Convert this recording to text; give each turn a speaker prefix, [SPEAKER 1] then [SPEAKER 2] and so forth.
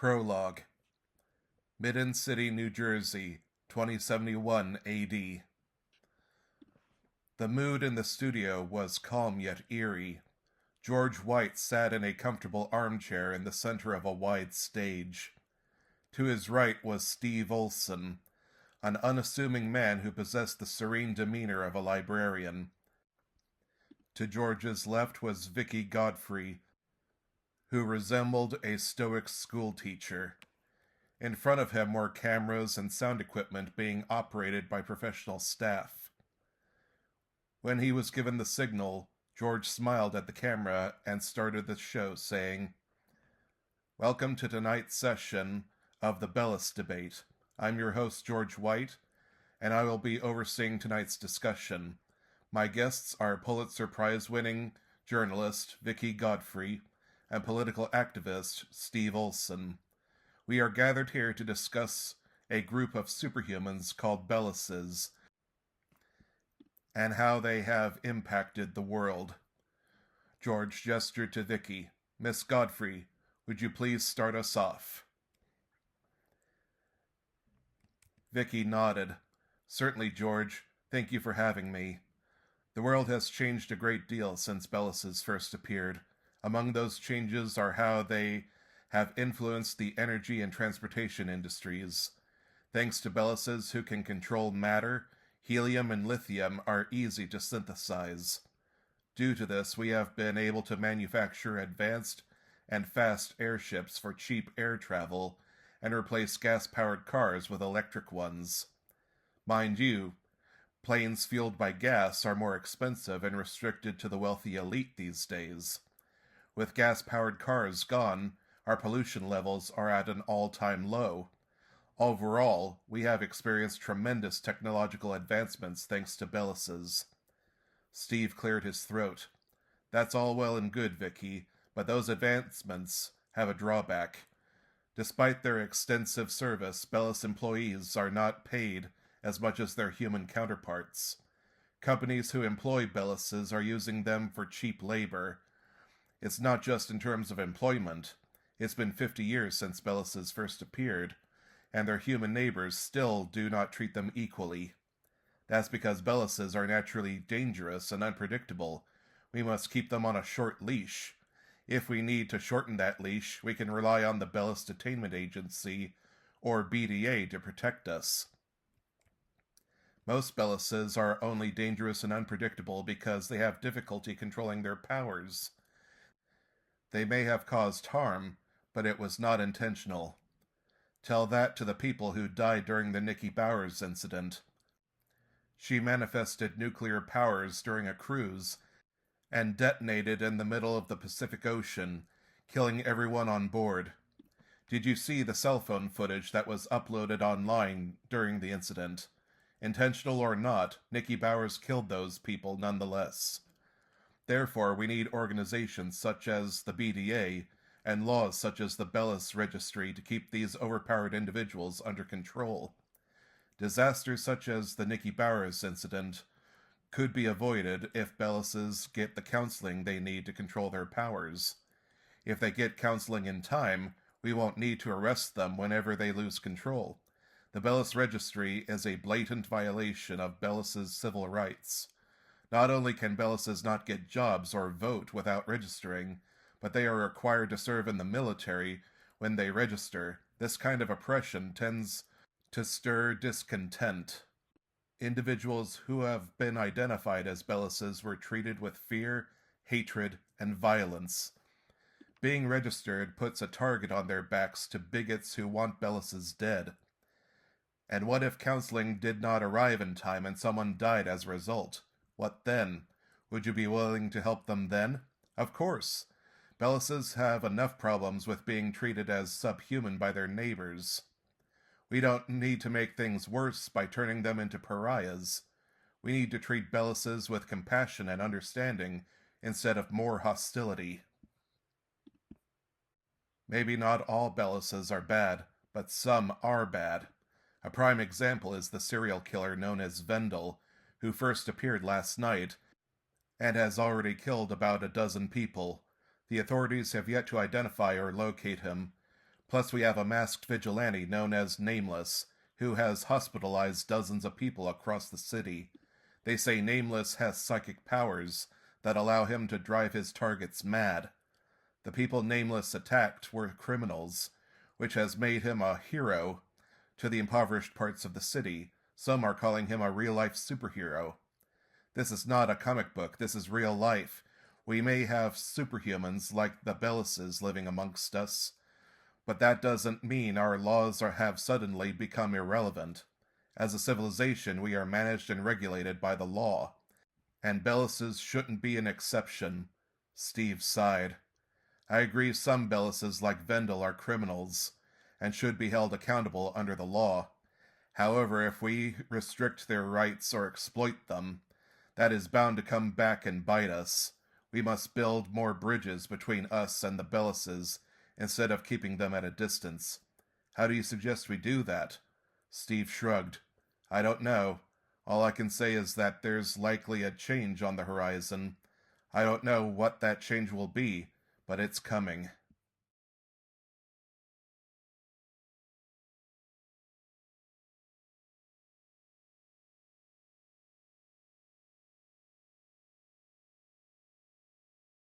[SPEAKER 1] Prologue. Mydden City, New Jersey, 2071 AD. The mood in the studio was calm yet eerie. George White sat in a comfortable armchair in the center of a wide stage. To his right was Steve Olson, an unassuming man who possessed the serene demeanor of a librarian. To George's left was Vicky Godfrey, who resembled a stoic schoolteacher. In front of him were cameras and sound equipment being operated by professional staff. When he was given the signal, George smiled at the camera and started the show, saying, "Welcome to tonight's session of the Bellus debate. I'm your host, George White, and I will be overseeing tonight's discussion. My guests are Pulitzer Prize-winning journalist Vicky Godfrey and political activist Steve Olson. We are gathered here to discuss a group of superhumans called Belluses and how they have impacted the world." George gestured to Vicky. "Miss Godfrey, would you please start us off?" Vicky nodded. "Certainly, George. Thank you for having me. The world has changed a great deal since Belluses first appeared. Among those changes are how they have influenced the energy and transportation industries. Thanks to Belluses who can control matter, helium and lithium are easy to synthesize. Due to this, we have been able to manufacture advanced and fast airships for cheap air travel and replace gas-powered cars with electric ones. Mind you, planes fueled by gas are more expensive and restricted to the wealthy elite these days. With gas-powered cars gone, our pollution levels are at an all-time low. Overall, we have experienced tremendous technological advancements thanks to Belluses." Steve cleared his throat. "That's all well and good, Vicky, but those advancements have a drawback. Despite their extensive service, Bellus employees are not paid as much as their human counterparts. Companies who employ Belluses are using them for cheap labor. It's not just in terms of employment. It's been 50 years since Belluses first appeared, and their human neighbors still do not treat them equally. That's because Belluses are naturally dangerous and unpredictable. We must keep them on a short leash. If we need to shorten that leash, we can rely on the Bellus Detainment Agency, or BDA, to protect us. Most Belluses are only dangerous and unpredictable because they have difficulty controlling their powers. They may have caused harm, but it was not intentional. Tell that to the people who died during the Nikki Bowers incident. She manifested nuclear powers during a cruise and detonated in the middle of the Pacific Ocean, killing everyone on board. Did you see the cell phone footage that was uploaded online during the incident? Intentional or not, Nikki Bowers killed those people nonetheless. Therefore, we need organizations such as the BDA and laws such as the Bellus Registry to keep these overpowered individuals under control. Disasters such as the Nikki Bowers incident could be avoided if Belluses get the counseling they need to control their powers. If they get counseling in time, we won't need to arrest them whenever they lose control. The Bellus Registry is a blatant violation of Belluses' civil rights. Not only can Belluses not get jobs or vote without registering, but they are required to serve in the military when they register. This kind of oppression tends to stir discontent. Individuals who have been identified as Belluses were treated with fear, hatred, and violence. Being registered puts a target on their backs to bigots who want Belluses dead. And what if counseling did not arrive in time and someone died as a result? What then? Would you be willing to help them then? Of course. Belluses have enough problems with being treated as subhuman by their neighbors. We don't need to make things worse by turning them into pariahs. We need to treat Belluses with compassion and understanding instead of more hostility. Maybe not all Belluses are bad, but some are bad. A prime example is the serial killer known as Vendel, who first appeared last night and has already killed about a dozen people. The authorities have yet to identify or locate him, Plus we have a masked vigilante known as Nameless, who has hospitalized dozens of people across the city. They say Nameless has psychic powers that allow him to drive his targets mad. The people Nameless attacked were criminals, which has made him a hero to the impoverished parts of the city. Some are calling him a real-life superhero. This is not a comic book, this is real life. We may have superhumans like the Belluses living amongst us, but that doesn't mean our laws have suddenly become irrelevant. As a civilization, we are managed and regulated by the law, and Belluses shouldn't be an exception. Steve sighed. I agree some Belluses like Vendel are criminals, and should be held accountable under the law. However, if we restrict their rights or exploit them, that is bound to come back and bite us. We must build more bridges between us and the Belluses, instead of keeping them at a distance. How do you suggest we do that? Steve shrugged. I don't know. All I can say is that there's likely a change on the horizon. I don't know what that change will be, but it's coming.